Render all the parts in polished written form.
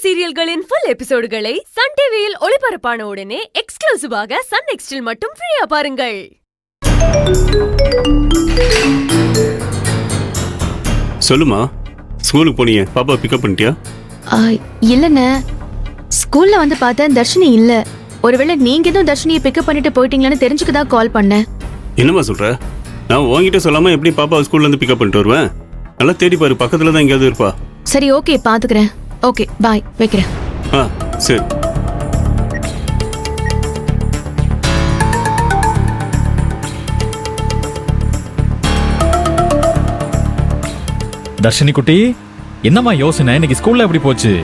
சீரியல்களின் full எபிசோடுகளை Sun டிவியில் ஒளிபரப்பான உடனே எக்ஸ்க்ளூசிவாக சன் நெக்ஸ்டில் மட்டும் ஃப்ரீயா பாருங்கள். சொல்லுமா, ஸ்கூலுக்கு போனியே, பாப்பா பிக்கப் பண்ணிட்டியா? இல்லண்ணே, ஸ்கூல்ல வந்து பார்த்தேன், தர்ஷினி இல்ல. ஒருவேளை நீங்க எதுவும் தர்ஷினியை பிக்கப் பண்ணிட்டு போயிட்டீங்களான்னு தெரிஞ்சுக்கதான் கால் பண்ணேன். என்னம்மா சொல்ற? நான் உன்கிட்ட சொல்லாம எப்படி பாப்பா ஸ்கூல்ல இருந்து பிக்கப் பண்ணிட்டு வருவேன்? நல்லா தேடி பாரு, பக்கத்துல தான் எங்கேயாவது இருப்பா. சரி, ஓகே, பாத்துக்கிறேன். ஓகே, பாய், வைக்கிறேன். சரி. தர்ஷினி குட்டி, என்னம்மா யோசனை? இன்னைக்கு ஸ்கூல்ல எப்படி போச்சு?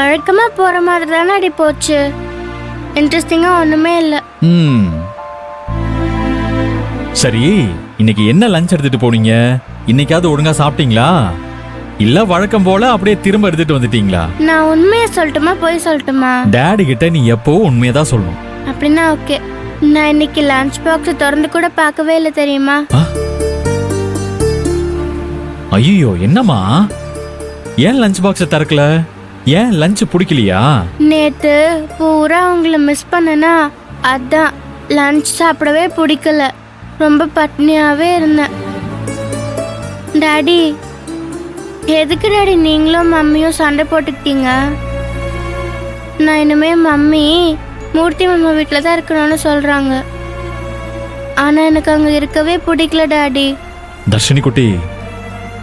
வழக்கமா போற மாதிரி தானே அடி போச்சு. இன்ட்ரெஸ்டிங்கா ஒண்ணுமே இல்ல. சரி, இன்னைக்கு என்ன லஞ்ச் எடுத்துட்டு போனீங்க? இன்னைக்காவது ஒழுங்கா சாப்பிட்டீங்களா? இல்ல வழக்கம் போல அப்படியே திரும்ப எடுத்துட்டு வந்துட்டீங்களா? நான் உண்மையை சொல்லட்டுமா போய் சொல்லட்டுமா? டாடி கிட்ட நீ எப்பவும் உண்மையதான் சொல்லணும். அப்படின்னா ஓகே. நான் இன்னைக்கு லஞ்ச் பாக்ஸ் திறந்து கூட பார்க்கவே இல்லை, தெரியுமா? ஐயோ, என்னம்மா? ஏன் லஞ்ச் பாக்ஸ் திறக்கல? ஏன் லஞ்ச் பிடிக்கலையா? நேத்து பூரா உங்களை மிஸ் பண்ணனா, அதான் லஞ்ச் சாப்பிடவே பிடிக்கல. ரொம்ப பட்னியாவே இருந்தேன். டாடி, எதுக்கு டாடி நீங்களும் மம்மியும் சண்டை போட்டுக்கிட்டீங்க? நான் இனிமே மம்மி மூர்த்தி மாமா வீட்டில் தான் இருக்கணும்னு சொல்றாங்க. ஆனா எனக்கு அங்க இருக்கவே பிடிக்கல டாடி. தர்ஷினி குட்டி,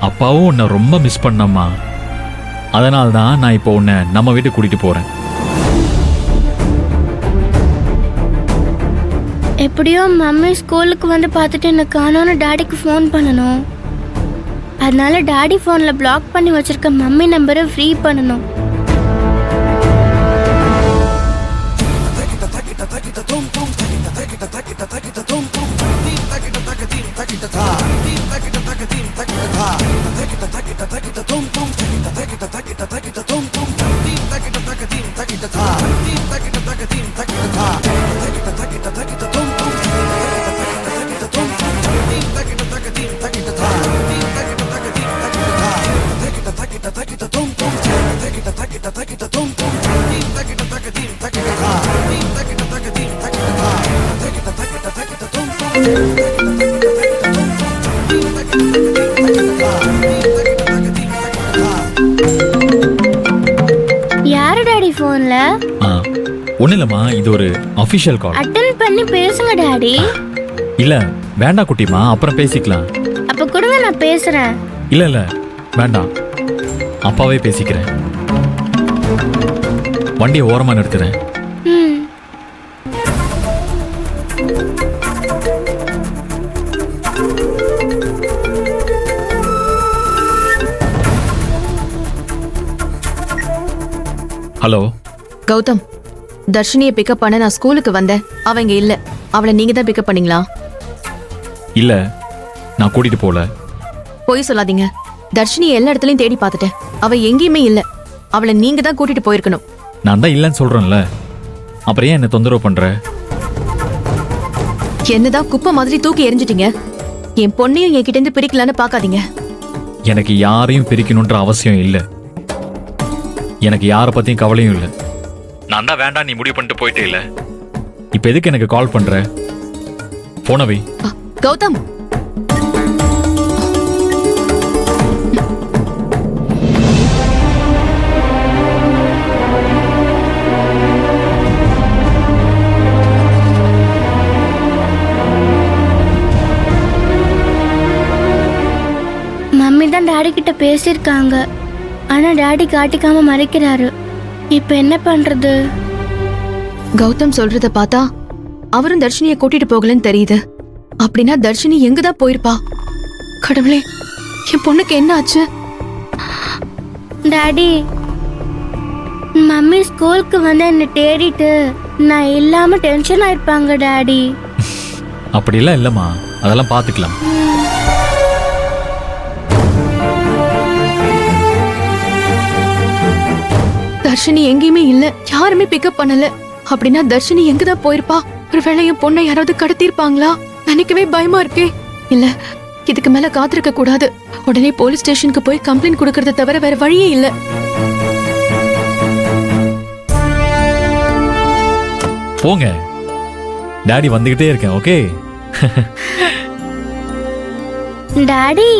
அப்பாவும் உன்னை ரொம்ப மிஸ் பண்ணம்மா. அதனால தான் நான் இப்போ உன்னை நம்ம வீட்டுக்கு கூட்டிட்டு போறேன். எப்படியோ மம்மி ஸ்கூலுக்கு வந்து பார்த்துட்டு என்ன காணோன்னு டாடிக்கு ஃபோன் பண்ணணும். அதனால டாடி ஃபோன்ல பிளாக் பண்ணி வச்சிருக்க மம்மி நம்பரை ஃப்ரீ பண்ணணும். யாரு டாடி போன்ல? ஒண்ணு இல்லம்மா, இது ஒரு அபிஷியல் கால். அட்டெண்ட் பண்ணி பேசுங்க டாடி. இல்ல வேண்டாம் குட்டிமா, அப்புறம் பேசிக்கலாம். அப்ப கொடுங்க, நான் பேசுறேன். இல்ல இல்ல வேண்டாம், அப்பாவே பேசிக்கிறேன். வண்டியை ஓரமா நிறுத்துறேன். ஹலோ கௌதம், தர்ஷினியை பிக்கப் பண்ண நான் ஸ்கூலுக்கு வந்தேன். அவங்க இல்ல. அவளை நீங்க தான் பிக்கப் பண்ணீங்களா? இல்ல, நான் கூட்டிட்டு போல. போய் சொல்லாதீங்க. தர்ஷினியை எல்லா இடத்துலயும் தேடி பார்த்துட்டேன். அவ எங்கேயுமே இல்ல. அவளை நீங்க தான் கூட்டிட்டு போயிருக்கணும். நான் தான் இல்லன்னு சொல்றேன்ல, அப்புறம் ஏன் என்ன தொந்தரவு பண்ற? என்னதான் குப்பை மாதிரி தூக்கி எரிஞ்சிட்டீங்க. என் பொண்ணையும் என்கிட்ட இருந்து பிரிக்கலான்னு பாக்காதீங்க. எனக்கு யாரையும் பிரிக்கணும்ன்ற அவசியம் இல்ல. எனக்கு யாரை பத்தியும் கவலையும் இல்ல. நான் தான் வேண்டாம் நீ முடிவு பண்ணிட்டு போயிட்டே இல்ல. இப்ப எதுக்கு எனக்கு கால் பண்ற? போனவை கௌதம், மம்மி தான் டாடி கிட்ட பேசியிருக்காங்க. ஆனா டாடி காட்டிக்காம மறைக்கிறாரு. இப்ப என்ன பண்றது? கௌதம் சொல்றத பார்த்தா அவரும் தர்ஷினியை கூட்டிட்டு போகலன்னு தெரியுது. அப்படின்னா தர்ஷினி எங்கதான் போயிருப்பா? கடவுளே, என் பொண்ணுக்கு என்ன ஆச்சு? டாடி, மம்மி ஸ்கூலுக்கு வந்து என்ன தேடிட்டு நான் இல்லாம டென்ஷன் ஆயிருப்பாங்க டாடி. அப்படிலாம் இல்லம்மா, அதெல்லாம் பாத்துக்கலாம். தர்ஷினி எங்கேயுமே இல்ல. யாருமே பிக்கப் பண்ணல. அப்படின்னா தர்ஷினி எங்கதான் போயிருப்பா? ஒருவேளை என் பொண்ணை யாராவது கடத்திருப்பாங்களா? நினைக்கவே பயமா இருக்கே. இல்ல, இதுக்கு மேல காத்திருக்க கூடாது. உடனே போலீஸ் ஸ்டேஷனுக்கு போய் கம்ப்ளைண்ட் கொடுக்கறத தவிர வேற வழியே இல்ல. போங்க, டாடி வந்துகிட்டே இருக்கேன். ஓகே. டாடி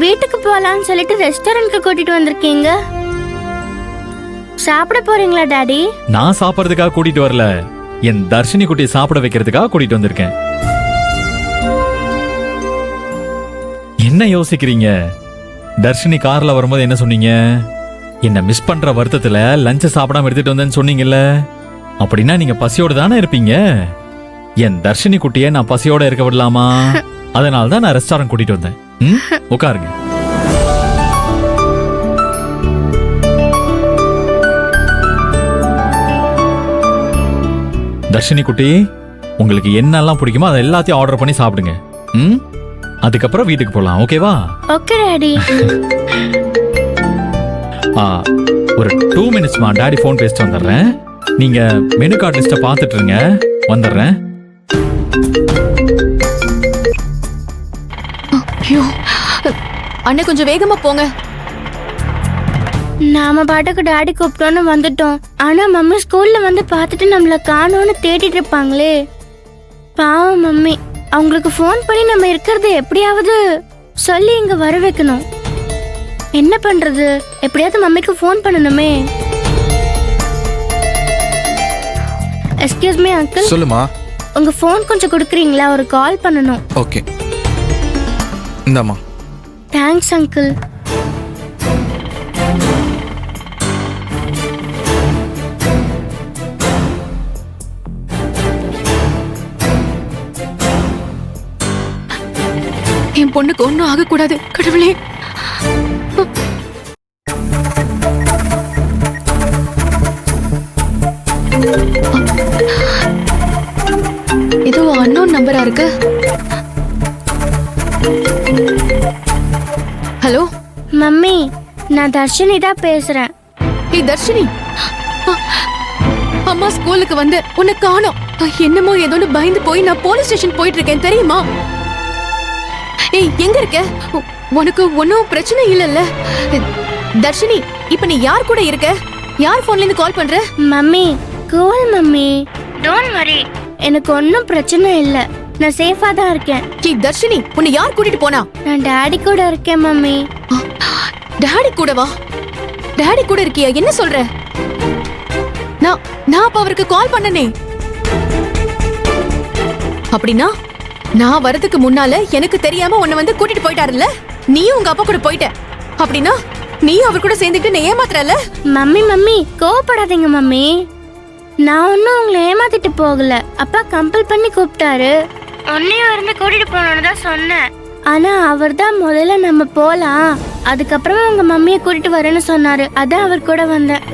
வீட்டுக்கு போலாம்னு சொல்லிட்டு ரெஸ்டாரண்ட்க்கு கூட்டிட்டு வந்திருக்கீங்க. சாப்பிட போறீங்களா டாடி? நான் சாப்பிடறதுக்காக கூட்டிட்டு வரல, என் தர்ஷினி குட்டியை சாப்பிட வைக்கிறதுக்காக கூட்டிட்டு வந்திருக்கேன். என்ன யோசிக்கிறீங்க? தர்ஷினி கார்ல வரும்போது என்ன சொன்னீங்க? என்ன மிஸ் பண்ற வருத்தத்துல லஞ்ச் சாப்பிடாம எடுத்துட்டு வந்தேன்னு சொன்னீங்கல்ல. அப்படின்னா நீங்க பசியோட தானே இருப்பீங்க. என் தர்ஷினி குட்டியை நான் பசியோட இருக்க விடலாமா? அதனால தான் நான் ரெஸ்டாரண்ட் கூட்டிட்டு வந்தேன். உட்காருங்க. தர்ஷினி குட்டி, உங்களுக்கு என்னெல்லாம் பிடிக்குமோ அதை எல்லாத்தையும் ஆர்டர் பண்ணி சாப்பிடுங்க. அதுக்கப்புறம் வீட்டுக்கு போலாம். ஓகேவா? Okay daddy. ஒரு 2 மினிட்ஸ்மா, டாடி ஃபோன் பேசிட்டு வந்துடுறேன். நீங்க மெனு கார்டு லிஸ்ட்டை பார்த்துட்டு இருங்க, வந்துடுறேன். ஐயோ, அண்ணே கொஞ்சம் வேகமா போங்க. நாம பாட்டுக்கு டாடி கூப்பிட்டோன்னு வந்துட்டோம். ஆனா மம்மி ஸ்கூல்ல வந்து பார்த்துட்டு நம்மள காணோன்னு தேடிட்டு இருப்பாங்களே. பாவம் மம்மி. அவங்களுக்கு ஃபோன் பண்ணி நம்ம இருக்கிறது எப்படியாவது சொல்லி இங்க வர வைக்கணும். என்ன பண்றது? எப்படியாவது மம்மிக்கு ஃபோன் பண்ணணுமே. Excuse me uncle. சொல்லுமா. உங்க ஃபோன் கொஞ்சம் கொடுக்குறீங்களா? ஒரு கால் பண்ணணும். ஓகே, இந்தாம்மா. Thanks uncle. என் பொண்ணுக்கு ஒன்னும் ஆகக்கூடாது கடவுளே. இது அன்னோன் நம்பரா இருக்கு. ஹலோ மம்மி, நான் தர்ஷினி தான் பேசுறேன். ஏய் தர்ஷினி, அம்மா ஸ்கூலுக்கு வந்து உன்னை காணோம். என்னமோ ஏதோன்னு பயந்து போய் நான் போலீஸ் ஸ்டேஷன் போயிட்டு இருக்கேன் தெரியுமா? ஏய் எங்க இருக்க? உனக்கு ஒன்னும் பிரச்சனை இல்லல்ல? தர்ஷினி, இப்ப நீ யார் கூட இருக்க? யார் போன்ல இருந்து கால் பண்ற? Mummy cool mummy, don't worry. எனக்கு ஒன்னும் பிரச்சனை இல்ல, நான் சேஃபா தான் இருக்கேன். ஏய் தர்ஷினி, உன்னை யார் கூட்டிட்டு போனா? நான் டாடி கூட இருக்கேன் மம்மி. டாடி கூட வா? டாடி கூட இருக்கியா? என்ன சொல்ற? நான் அப்ப அவருக்கு கால் பண்ணனே. அப்படின்னா நான் வரதுக்கு முன்னால எனக்கு தெரியாம உன்னை வந்து கூட்டிட்டு போயிட்டாருல்ல? நீயும் உங்க அப்பா கூட போயிட்ட. அப்படின்னா நீ அவர் கூட சேர்ந்துட்டு நீ ஏமாத்துறல? மம்மி மம்மி கோவப்படாதீங்க மம்மி. நான் ஒன்னும் உங்களை ஏமாத்திட்டு போகல. அப்பா கம்பல் பண்ணி கூப்பிட்டாரு. ஒன்னையும் இருந்து கூட்டிட்டு போனோன்னு தான் சொன்னேன். ஆனா அவர் தான் முதல்ல நம்ம போலாம், அதுக்கப்புறமா உங்க மம்மியை கூட்டிட்டு வரேன்னு சொன்னாரு. அதான் அவர் கூட வந்தேன்.